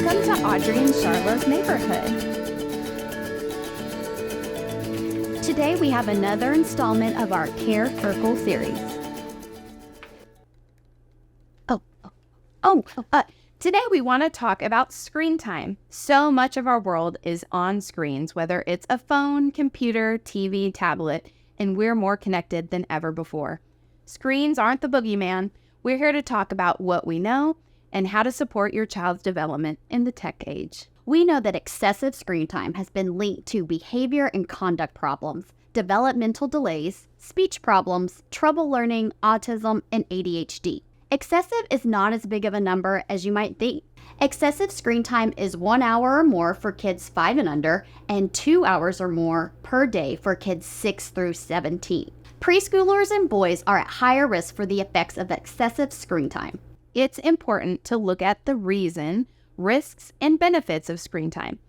Welcome to Audrey and Charlotte's Neighborhood. Today we have another installment of our Care Circle series. Today we want to talk about screen time. So much of our world is on screens, whether it's a phone, computer, TV, tablet, and we're more connected than ever before. Screens aren't the boogeyman. We're here to talk about what we know and how to support your child's development in the tech age. We know that excessive screen time has been linked to behavior and conduct problems, developmental delays, speech problems, trouble learning, autism, and ADHD. Excessive is not as big of a number as you might think. Excessive screen time is 1 hour or more for kids 5 and under, and 2 hours or more per day for kids 6 through 17. Preschoolers and boys are at higher risk for the effects of excessive screen time. It's important to look at the reason, risks, and benefits of screen time.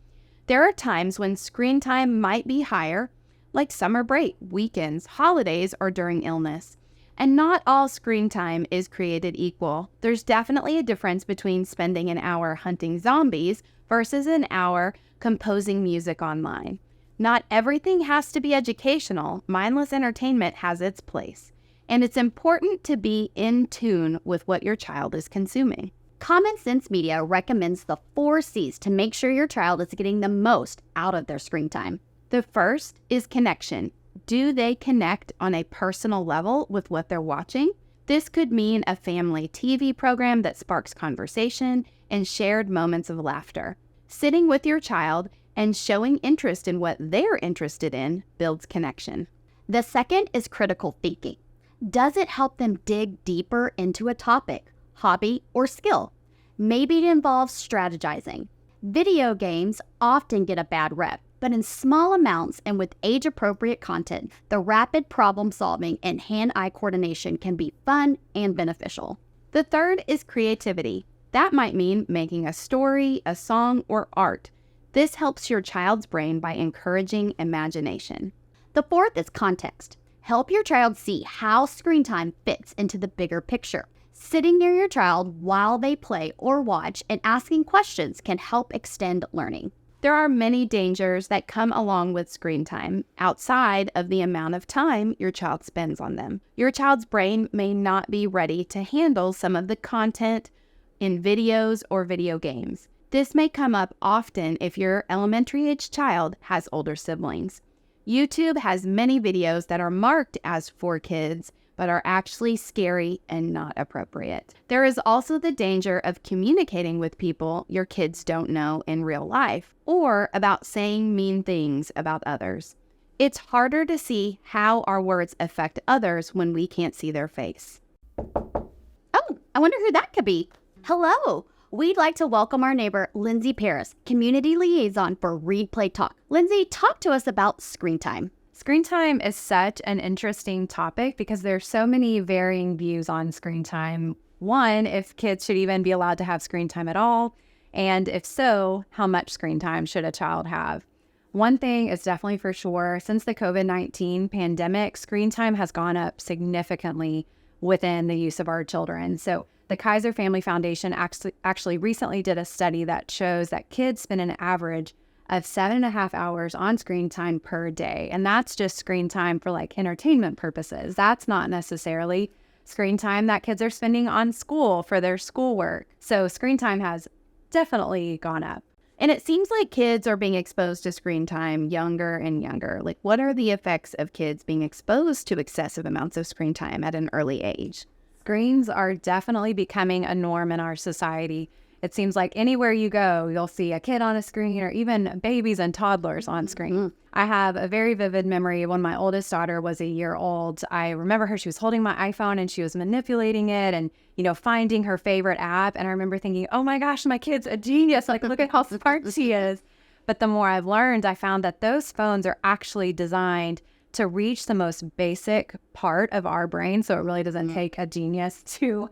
There are times when screen time might be higher, like summer break, weekends, holidays, or during illness. And not all screen time is created equal. There's definitely a difference between spending an hour hunting zombies versus an hour composing music online. Not everything has to be educational. Mindless entertainment has its place. And it's important to be in tune with what your child is consuming. Common Sense Media recommends the 4 C's to make sure your child is getting the most out of their screen time. The first is connection. Do they connect on a personal level with what they're watching? This could mean a family TV program that sparks conversation and shared moments of laughter. Sitting with your child and showing interest in what they're interested in builds connection. The second is critical thinking. Does it help them dig deeper into a topic, hobby, or skill? Maybe it involves strategizing. Video games often get a bad rep, but in small amounts and with age-appropriate content, the rapid problem-solving and hand-eye coordination can be fun and beneficial. The third is creativity. That might mean making a story, a song, or art. This helps your child's brain by encouraging imagination. The fourth is context. Help your child see how screen time fits into the bigger picture. Sitting near your child while they play or watch and asking questions can help extend learning. There are many dangers that come along with screen time outside of the amount of time your child spends on them. Your child's brain may not be ready to handle some of the content in videos or video games. This may come up often if your elementary-age child has older siblings. YouTube has many videos that are marked as for kids, but are actually scary and not appropriate. There is also the danger of communicating with people your kids don't know in real life, or about saying mean things about others. It's harder to see how our words affect others when we can't see their face. Oh, I wonder who that could be. Hello! We'd like to welcome our neighbor, Lindsay Paris, Community Liaison for Read Play Talk. Lindsay, talk to us about screen time. Screen time is such an interesting topic because there's so many varying views on screen time. One, if kids should even be allowed to have screen time at all, and if so, how much screen time should a child have? One thing is definitely for sure, since the COVID-19 pandemic, screen time has gone up significantly within the use of our children. So the Kaiser Family Foundation actually recently did a study that shows that kids spend an average of 7.5 hours on screen time per day. And that's just screen time for like entertainment purposes. That's not necessarily screen time that kids are spending on school for their schoolwork. So screen time has definitely gone up. And it seems like kids are being exposed to screen time younger and younger. Like, what are the effects of kids being exposed to excessive amounts of screen time at an early age? Screens are definitely becoming a norm in our society. It seems like anywhere you go, you'll see a kid on a screen or even babies and toddlers on screen. Mm-hmm. I have a very vivid memory when my oldest daughter was a year old. I remember her, she was holding my iPhone and she was manipulating it and, finding her favorite app. And I remember thinking, oh my gosh, my kid's a genius. Like, look at how smart she is. But the more I've learned, I found that those phones are actually designed to reach the most basic part of our brain. So it really doesn't take a genius to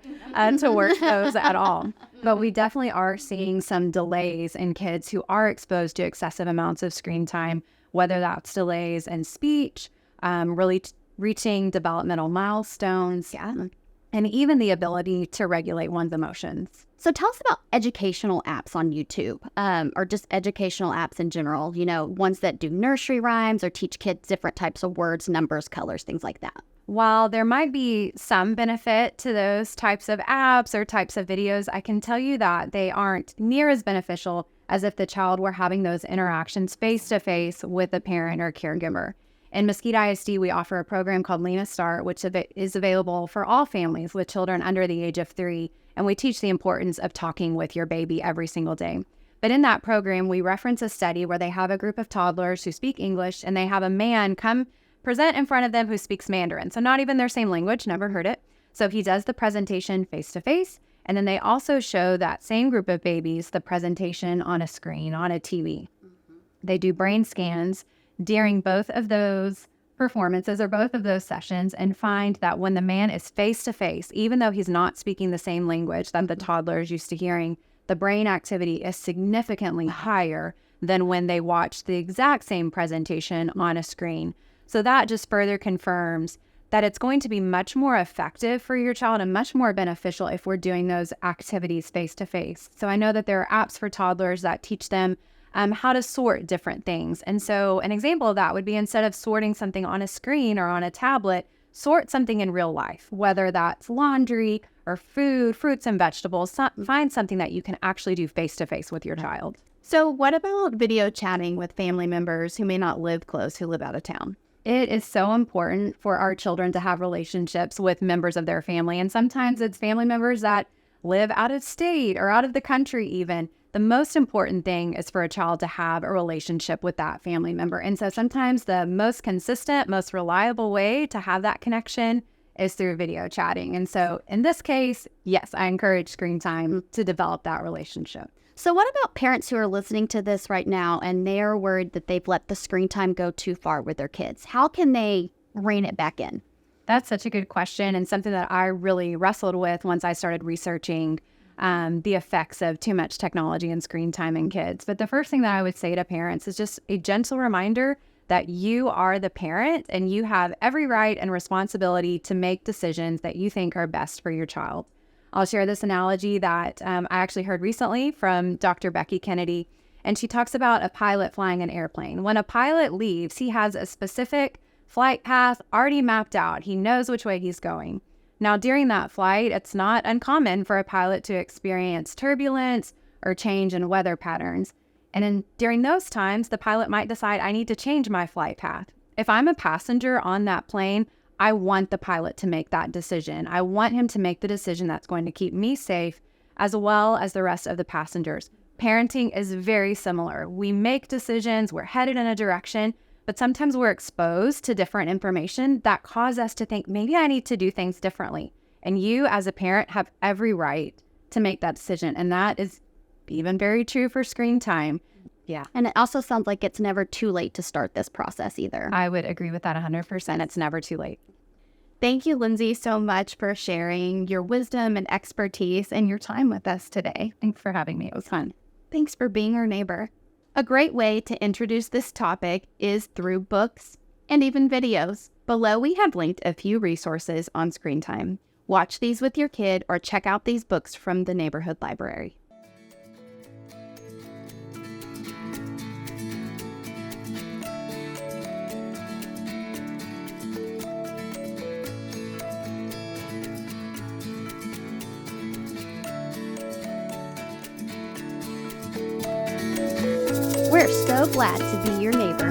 work those at all. But we definitely are seeing some delays in kids who are exposed to excessive amounts of screen time, whether that's delays in speech, really reaching developmental milestones. Yeah. and even the ability to regulate one's emotions. So tell us about educational apps on YouTube, or just educational apps in general, ones that do nursery rhymes or teach kids different types of words, numbers, colors, things like that. While there might be some benefit to those types of apps or types of videos, I can tell you that they aren't near as beneficial as if the child were having those interactions face-to-face with a parent or caregiver. In Mesquite ISD, we offer a program called Lena Start, which is available for all families with children under the age of 3, and we teach the importance of talking with your baby every single day. But in that program, we reference a study where they have a group of toddlers who speak English, and they have a man come present in front of them who speaks Mandarin. So not even their same language, never heard it. So he does the presentation face-to-face, and then they also show that same group of babies the presentation on a screen, on a TV. They do brain scans during both of those performances or both of those sessions and find that when the man is face-to-face, even though he's not speaking the same language that the toddler is used to hearing, the brain activity is significantly higher than when they watch the exact same presentation on a screen. So that just further confirms that it's going to be much more effective for your child and much more beneficial if we're doing those activities face-to-face. So I know that there are apps for toddlers that teach them how to sort different things. And so an example of that would be, instead of sorting something on a screen or on a tablet, sort something in real life, whether that's laundry or food, fruits and vegetables. Find something that you can actually do face-to-face with your child. So what about video chatting with family members who may not live close, who live out of town? It is so important for our children to have relationships with members of their family. And sometimes it's family members that live out of state or out of the country even. The most important thing is for a child to have a relationship with that family member. And so sometimes the most consistent, most reliable way to have that connection is through video chatting. And so in this case, yes, I encourage screen time to develop that relationship. So what about parents who are listening to this right now and they are worried that they've let the screen time go too far with their kids? How can they rein it back in? That's such a good question, and something that I really wrestled with once I started researching the effects of too much technology and screen time in kids. But the first thing that I would say to parents is just a gentle reminder that you are the parent and you have every right and responsibility to make decisions that you think are best for your child. I'll share this analogy that I actually heard recently from Dr. Becky Kennedy, and she talks about a pilot flying an airplane. When a pilot leaves, he has a specific flight path already mapped out. He knows which way he's going. Now, during that flight, it's not uncommon for a pilot to experience turbulence or change in weather patterns. And during those times, the pilot might decide, I need to change my flight path. If I'm a passenger on that plane, I want the pilot to make that decision. I want him to make the decision that's going to keep me safe, as well as the rest of the passengers. Parenting is very similar. We make decisions, we're headed in a direction, but sometimes we're exposed to different information that cause us to think, maybe I need to do things differently. And you as a parent have every right to make that decision. And that is even very true for screen time. Yeah. And it also sounds like it's never too late to start this process either. I would agree with that 100%. It's never too late. Thank you, Lindsay, so much for sharing your wisdom and expertise and your time with us today. Thanks for having me. It was fun. Thanks for being our neighbor. A great way to introduce this topic is through books and even videos. Below, we have linked a few resources on screen time. Watch these with your kid or check out these books from the neighborhood library. We're so glad to be your neighbor